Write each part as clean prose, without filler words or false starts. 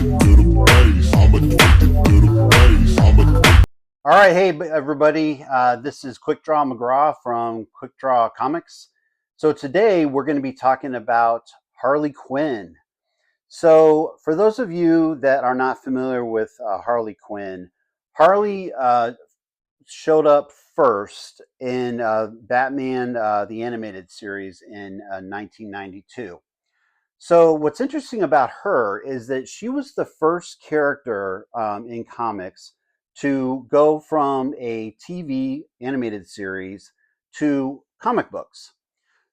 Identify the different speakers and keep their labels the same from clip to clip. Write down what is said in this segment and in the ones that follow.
Speaker 1: All right, hey everybody. This is Quickdraw McGraw from Quickdraw Comics. So today we're going to be talking about Harley Quinn. So for those of you that are not familiar with Harley Quinn, Harley showed up first in Batman the Animated Series in 1992. So what's interesting about her is that she was the first character in comics to go from a TV animated series to comic books.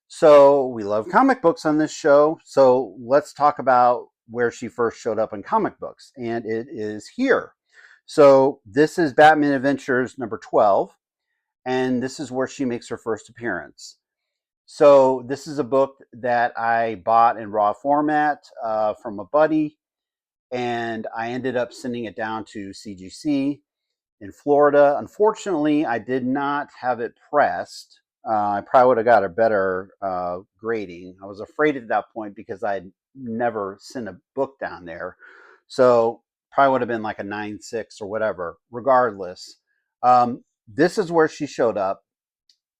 Speaker 1: So we love comic books on this show. So let's talk about where she first showed up in comic books. And it is here. So this is Batman Adventures number 12. And this is where she makes her first appearance. So this is a book that I bought in raw format from a buddy, and I ended up sending it down to CGC in Florida. Unfortunately, I did not have it pressed. I probably would have got a better grading. I was afraid at that point because I'd never sent a book down there. So probably would have been like a 9.6 or whatever. Regardless, this is where she showed up.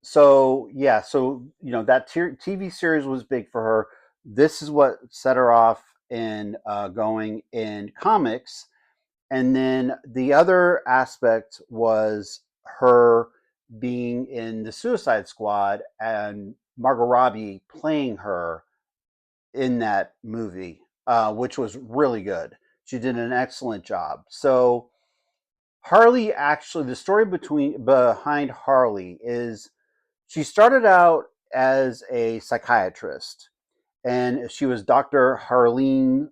Speaker 1: So yeah, so that TV series was big for her. This is what set her off in going in comics, and then the other aspect was her being in the Suicide Squad and Margot Robbie playing her in that movie, which was really good. She did an excellent job. So Harley, actually, the story behind Harley is she started out as a psychiatrist, and she was Dr. Harleen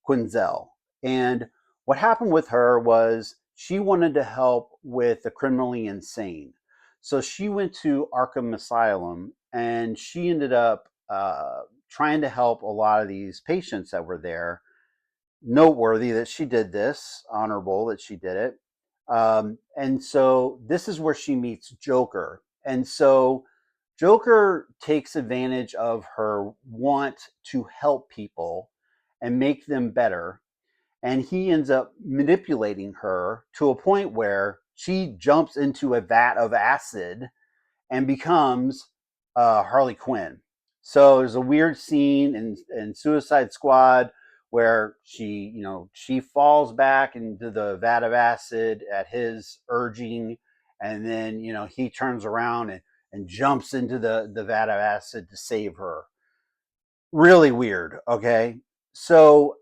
Speaker 1: Quinzel. And what happened with her was she wanted to help with the criminally insane. So she went to Arkham Asylum, and she ended up trying to help a lot of these patients that were there. Noteworthy that she did this, honorable that she did it. And so this is where she meets Joker. And so Joker takes advantage of her want to help people and make them better. And he ends up manipulating her to a point where she jumps into a vat of acid and becomes Harley Quinn. So there's a weird scene in Suicide Squad where she falls back into the vat of acid at his urging, and then he turns around and jumps into the vat of acid to save her. Really weird. Okay, so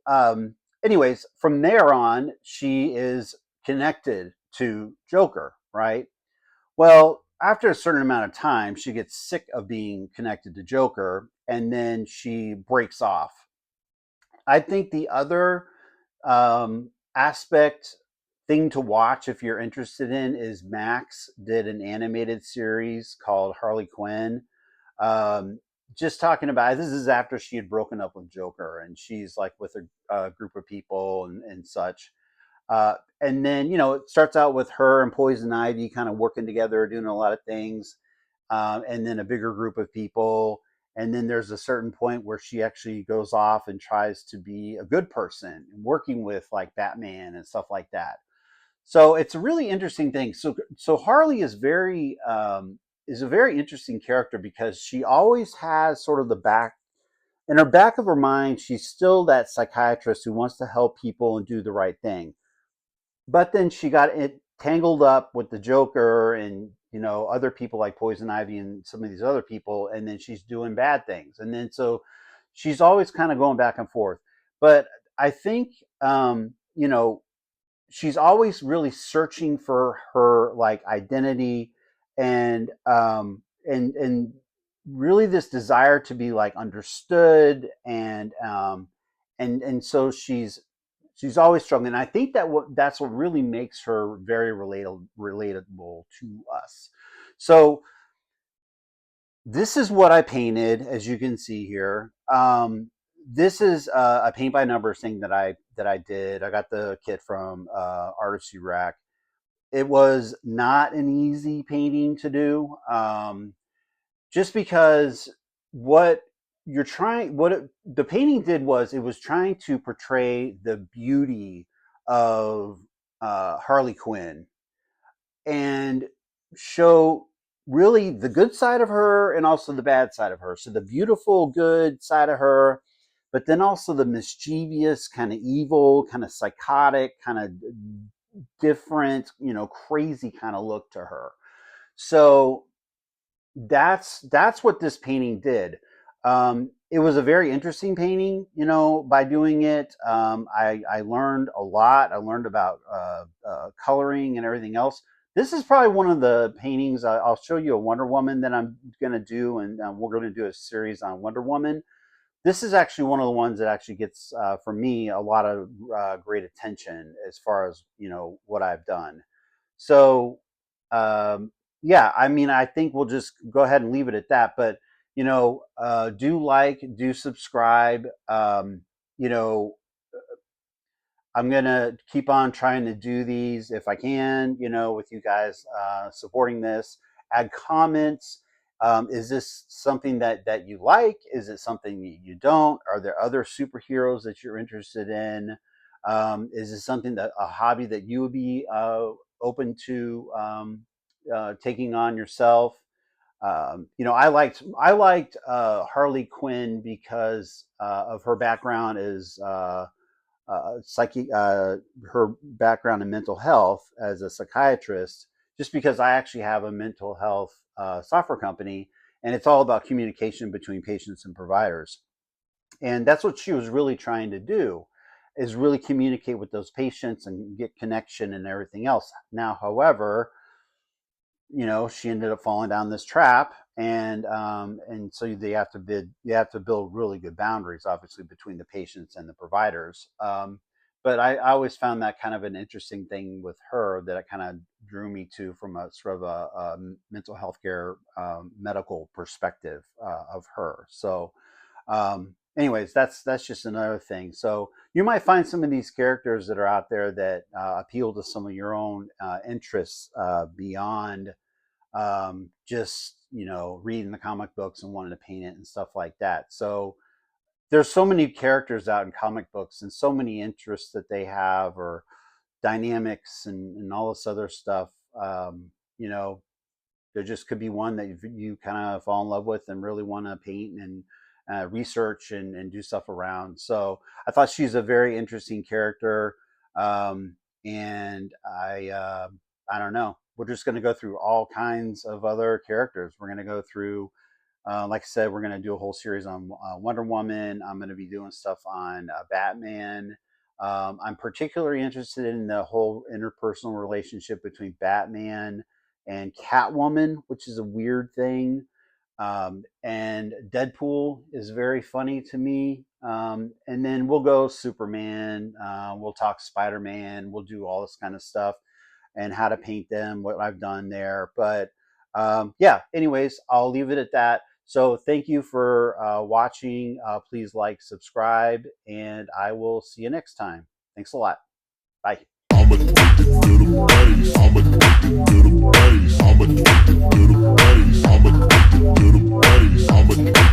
Speaker 1: anyways, from there on, she is connected to Joker, right? Well, after a certain amount of time, she gets sick of being connected to Joker, and then she breaks off. I think the other aspect thing to watch if you're interested in is Max did an animated series called Harley Quinn. Just talking about this is after she had broken up with Joker, and she's like with a group of people and such. And then, it starts out with her and Poison Ivy kind of working together, doing a lot of things. And then a bigger group of people. And then there's a certain point where she actually goes off and tries to be a good person and working with like Batman and stuff like that. So it's a really interesting thing. So Harley is a very interesting character because she always has sort of the back in her back of her mind. She's still that psychiatrist who wants to help people and do the right thing. But then she got it tangled up with the Joker and other people like Poison Ivy and some of these other people, and then she's doing bad things, and then so she's always kind of going back and forth. But I think she's always really searching for her like identity and really this desire to be like understood and so she's always struggling. And I think that's what really makes her very relatable to us. So this is what I painted, as you can see here. This is a paint by numbers thing that I did. I got the kit from Artistry Rack. It was not an easy painting to do, just because what you're trying, the painting did was it was trying to portray the beauty of Harley Quinn and show really the good side of her and also the bad side of her. So the beautiful, good side of her, but then also the mischievous, kind of evil, kind of psychotic, kind of different, crazy kind of look to her. So that's what this painting did. It was a very interesting painting, by doing it. I learned a lot. I learned about coloring and everything else. This is probably one of the paintings. I'll show you a Wonder Woman that I'm going to do, and we're going to do a series on Wonder Woman. This is actually one of the ones that actually gets, for me, a lot of great attention as far as, what I've done. So, yeah, I mean, I think we'll just go ahead and leave it at that. But, do subscribe. You know, I'm going to keep on trying to do these if I can, with you guys supporting this. Add comments. Is this something that you like? Is it something you don't? Are there other superheroes that you're interested in? Is this something a hobby that you would be open to taking on yourself? I liked Harley Quinn because of her background is her background in mental health as a psychiatrist. Just because I actually have a mental health software company, and it's all about communication between patients and providers, and that's what she was really trying to do, is really communicate with those patients and get connection and everything else. Now, however, she ended up falling down this trap, and so you have to build really good boundaries, obviously, between the patients and the providers. But I always found that kind of an interesting thing with her that it kind of drew me to from a sort of a mental health care medical perspective of her. So, anyways, that's just another thing. So you might find some of these characters that are out there that appeal to some of your own interests beyond just reading the comic books and wanting to paint it and stuff like that. So there's so many characters out in comic books and so many interests that they have, or dynamics and all this other stuff. You know, there just could be one that you kind of fall in love with and really want to paint and research and do stuff around. So I thought she's a very interesting character, and I don't know. We're just going to go through all kinds of other characters. We're going to go through, like I said, we're going to do a whole series on Wonder Woman. I'm going to be doing stuff on Batman. I'm particularly interested in the whole interpersonal relationship between Batman and Catwoman, which is a weird thing. And Deadpool is very funny to me. And then we'll go Superman. We'll talk Spider-Man. We'll do all this kind of stuff and how to paint them, what I've done there. But yeah, anyways, I'll leave it at that. So thank you for watching. Please like, subscribe, and I will see you next time. Thanks a lot. Bye. I'm addicted to the bass. I'm addicted to the bass. I'm addicted to the bass. I'm addicted to the bass. I'm addicted.